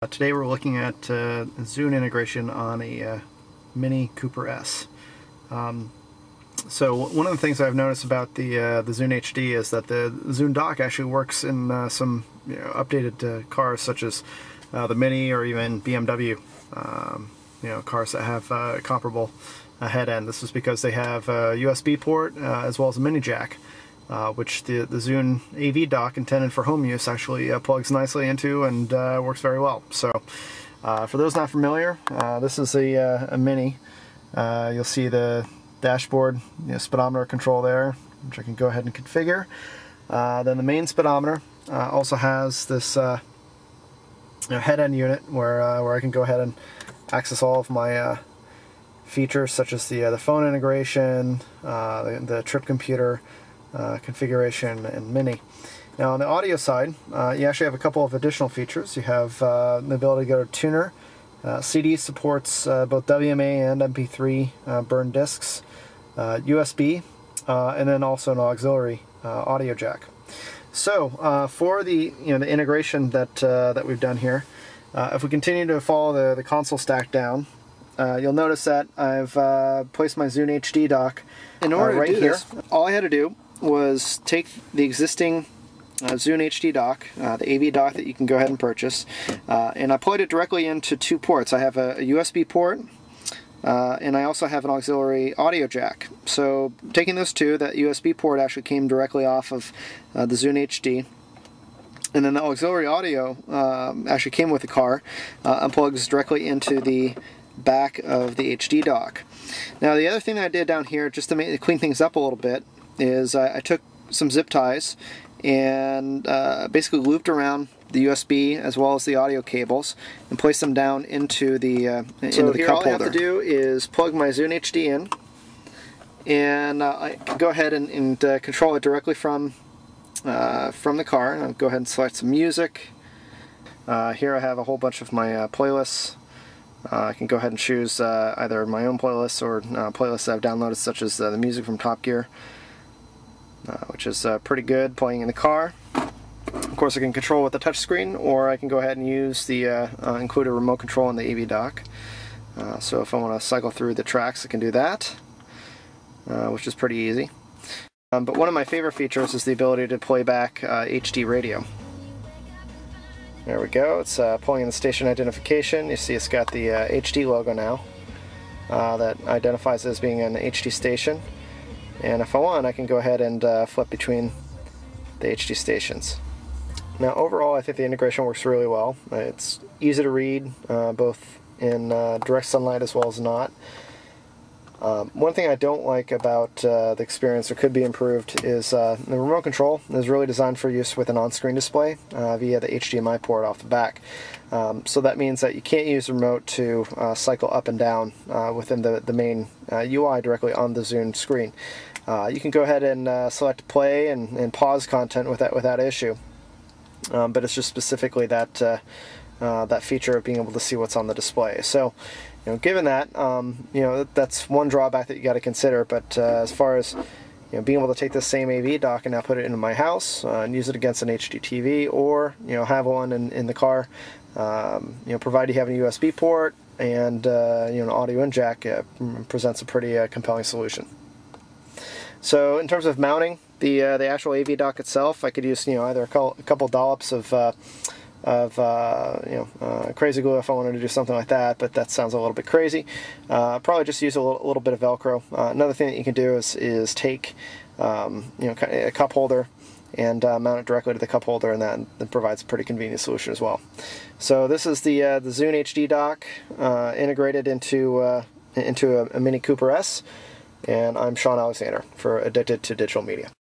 Today we're looking at Zune integration on a Mini Cooper S. So one of the things I've noticed about the Zune HD is that the Zune dock actually works in some updated cars such as the Mini or even BMW cars that have comparable head end. This is because they have a USB port as well as a mini jack, which the Zune AV dock intended for home use actually plugs nicely into and works very well. So for those not familiar, this is a Mini. You'll see the dashboard speedometer control there, which I can go ahead and configure. Then the main speedometer also has this head end unit where I can go ahead and access all of my features such as the phone integration, the trip computer configuration, and Mini. Now on the audio side, you actually have a couple of additional features. You have the ability to go to tuner. CD supports both WMA and MP3 burn discs, USB, and then also an auxiliary audio jack. So for the the integration that we've done here, if we continue to follow the console stack down, you'll notice that I've placed my Zune HD dock in order right to do here. This, all I had to do was take the existing Zune HD dock, the AV dock that you can go ahead and purchase, and I plugged it directly into two ports. I have a USB port, and I also have an auxiliary audio jack. So taking those two, that USB port actually came directly off of the Zune HD. And then the auxiliary audio actually came with the car and plugs directly into the back of the HD dock. Now the other thing that I did down here, just to clean things up a little bit, is I took some zip ties and basically looped around the USB as well as the audio cables and placed them down into the cup holder. All I have to do is plug my Zune HD in, and I can go ahead and control it directly from the car. I'll go ahead and select some music. Here I have a whole bunch of my playlists. I can go ahead and choose either my own playlists or playlists that I've downloaded, such as the music from Top Gear, which is pretty good playing in the car. Of course, I can control with the touchscreen, or I can go ahead and use the include a remote control in the AV dock. So if I want to cycle through the tracks, I can do that, which is pretty easy. But one of my favorite features is the ability to play back HD radio. There we go, it's pulling in the station identification. You see it's got the HD logo now that identifies it as being an HD station. And if I want, I can go ahead and flip between the HD stations. Now overall, I think the integration works really well. It's easy to read, both in direct sunlight as well as not. One thing I don't like about the experience, or could be improved, is the remote control is really designed for use with an on-screen display via the HDMI port off the back. So that means that you can't use the remote to cycle up and down within the main UI directly on the Zune screen. You can go ahead and select play and pause content without issue, but it's just specifically that feature of being able to see what's on the display. So, given that, that's one drawback that you got to consider. But as far as being able to take this same AV dock and now put it into my house and use it against an HD TV, or have one in the car, provided you have a USB port and an audio in jack, presents a pretty compelling solution. So in terms of mounting the actual AV dock itself, I could use either a couple dollops of crazy glue if I wanted to do something like that, but that sounds a little bit crazy. Probably just use a little bit of Velcro. Another thing that you can do is take a cup holder and mount it directly to the cup holder, and that provides a pretty convenient solution as well. So this is the Zune HD dock integrated into a Mini Cooper S, and I'm Sean Alexander for Addicted to Digital Media.